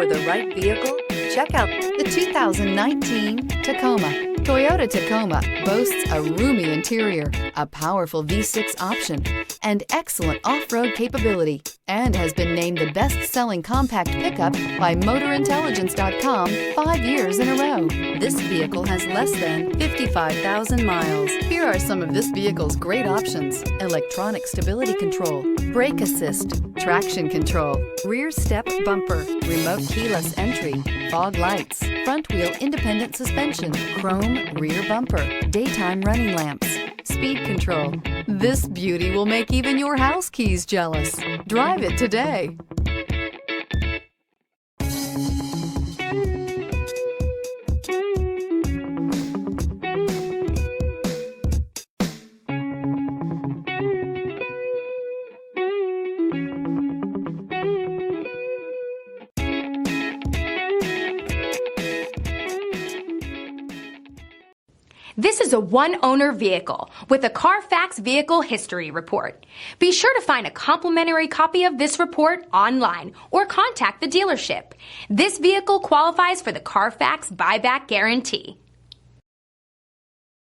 the right vehicle? Check out the 2019 Tacoma. Toyota Tacoma boasts a roomy interior, a powerful V6 option, and excellent off-road capability, and has been named the best-selling compact pickup by MotorIntelligence.com 5 years in a row. This vehicle has less than 55,000 miles. Here are some of this vehicle's great options: electronic stability control, brake assist, traction control, rear step bumper, remote keyless entry, fog lights, front wheel independent suspension, chrome rear bumper, daytime running lamps, speed control. This beauty will make even your house keys jealous. Drive it today. This is a one-owner vehicle with a Carfax Vehicle History Report. Be sure to find a complimentary copy of this report online or contact the dealership. This vehicle qualifies for the Carfax Buyback Guarantee.